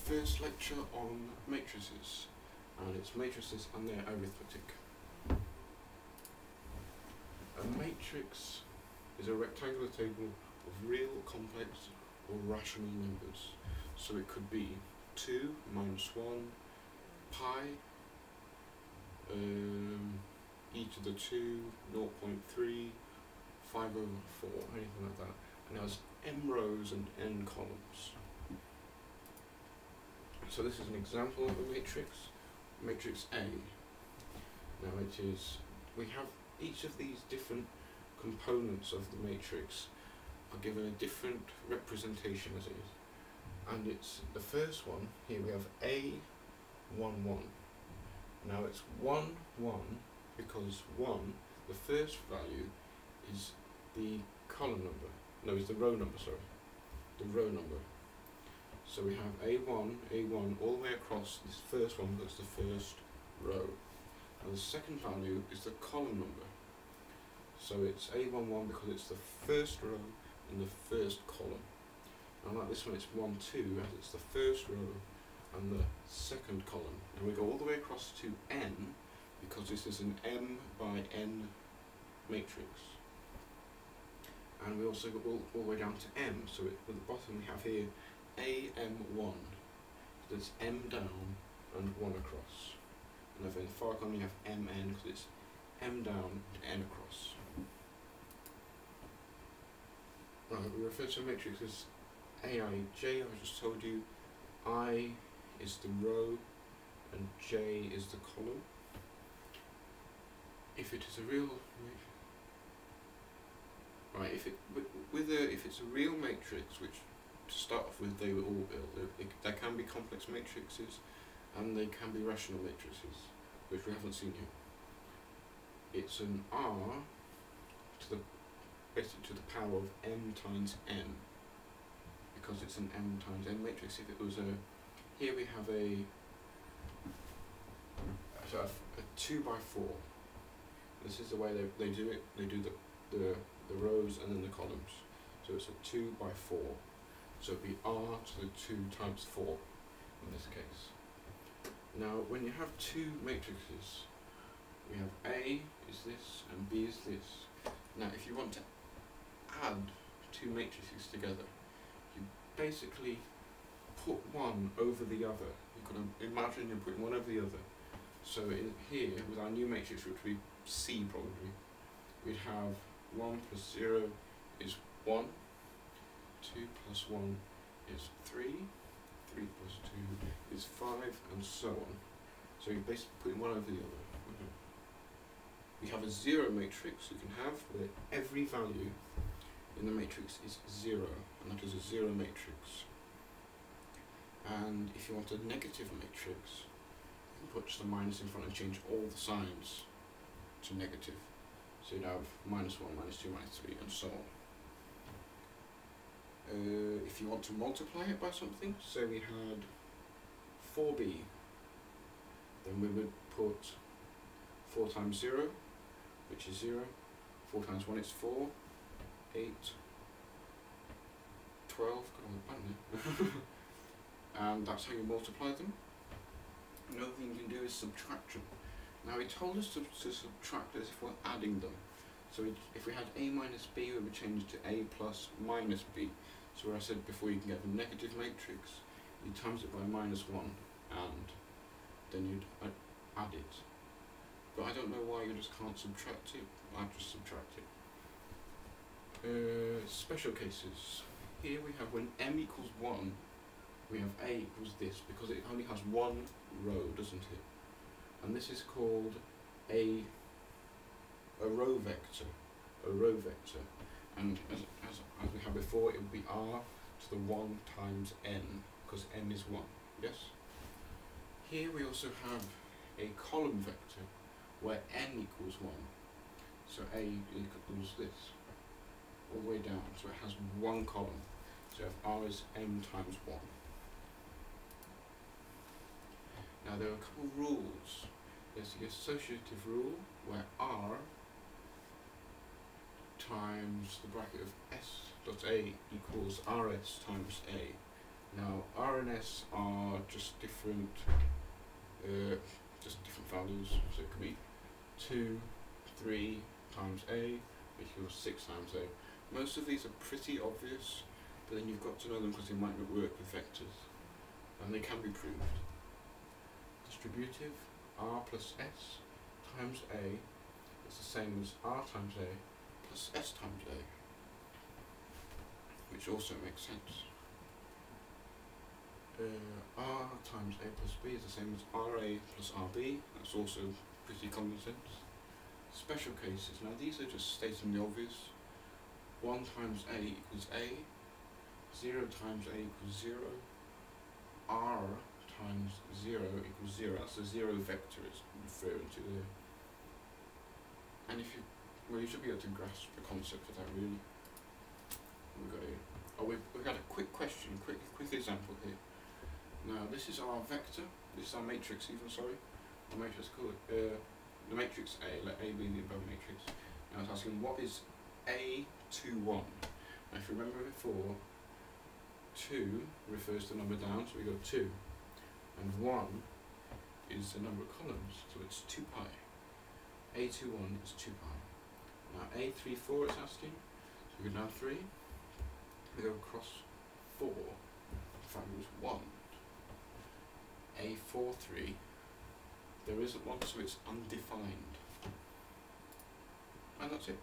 first lecture on matrices, and it's matrices and their arithmetic. A matrix is a rectangular table of real, complex or rational numbers. So it could be 2 minus 1, pi, e to the 2, 0.3, 5 over 4, anything like that. And it has m rows and n columns. So this is an example of a matrix, matrix A. Now we have each of these different components of the matrix are given a different representation as it is. And it's the first one, here we have A, 1, 1. Now it's 1, 1, because 1, the first value, is the column number. No, it's the row number, sorry. The row number. So we have A1 all the way across this first one, that's the first row. And the second value is the column number. So it's A11 because it's the first row in the first column. And like this one, it's 1, 2, as it's the first row and the second column. And we go all the way across to n, because this is an m by n matrix. And we also go all the way down to m. So at the bottom we have here AM1. So it's m down and 1 across. And then in the far column we have mn, because it's m down and n across. Right, we refer to a matrix as Aij. I just told you I is the row and j is the column. If it is a real right, if it's a real matrix, which to start off with they were all built. There can be complex matrices and they can be rational matrices, which we haven't seen here. It's an R to the basically to the power of m times n, because it's an m times n matrix. If it was a, here we have a 2 by 4. This is the way they do it. They do the rows and then the columns. So it's a 2 by 4. So it'd be r to the 2 times 4 in this case. Now when you have two matrices, we have A is this and B is this. Now if you want to add two matrices together, you basically put one over the other. You've got to imagine you're putting one over the other. So in here, with our new matrix, which would be C probably, we'd have 1 plus 0 is 1, 2 plus 1 is 3, 3 plus 2 is 5, and so on. So you're basically putting one over the other. We have a zero matrix you can have where every value in the matrix is 0, and that is a zero matrix. And if you want a negative matrix, you can put just a minus in front and change all the signs to negative. So you'd have -1, -2, -3, and so on. If you want to multiply it by something, say we had 4b, then we would put 4 times 0, which is 0, 4 times 1 is 4, 8, 12, and that's how you multiply them. Another thing you can do is subtraction. Now he told us to subtract as if we're adding them. So if we had a minus b, we would change it to a plus minus b. So where I said before you can get a negative matrix, you times it by -1 and then you'd add it. But I don't know why you just can't subtract it. I'll just subtract it. Special cases. Here we have when m equals 1, we have a equals this, because it only has one row, doesn't it? And this is called a row vector. A row vector. And as we had before, it would be r to the 1 times n, because n is 1. Yes? Here we also have a column vector where n equals 1. So a equals this, all the way down. So it has one column. So if r is m times 1. Now there are a couple of rules. There's the associative rule where r times the bracket of s dot a equals rs times a. Now R and S are just different values, so it could be 2, 3 times A equals 6 times A. Most of these are pretty obvious, but then you've got to know them because they might not work with vectors, and they can be proved. Distributive, R plus S times A is the same as R times A plus S times A, which also makes sense. R times A plus B is the same as RA plus RB, that's also pretty common sense. Special cases, now these are just stating the obvious. 1 times A equals A, 0 times A equals 0, R times 0 equals 0, that's the zero vector it's referring to there. And if you, well, you should be able to grasp the concept of that really. We've got here, we've got a quick question, quick example here. Now this is our vector, this is our matrix even, sorry. The matrix called the matrix A, let A be the above matrix. Now it's asking what is A21. Now if you remember before, 2 refers to the number down, so we got 2. And 1 is the number of columns, so it's 2 pi. A21 is 2 pi. Now A34 is asking, so we go down 3, we go across 4, the value is 1. A43, there isn't one, so it's undefined. And that's it.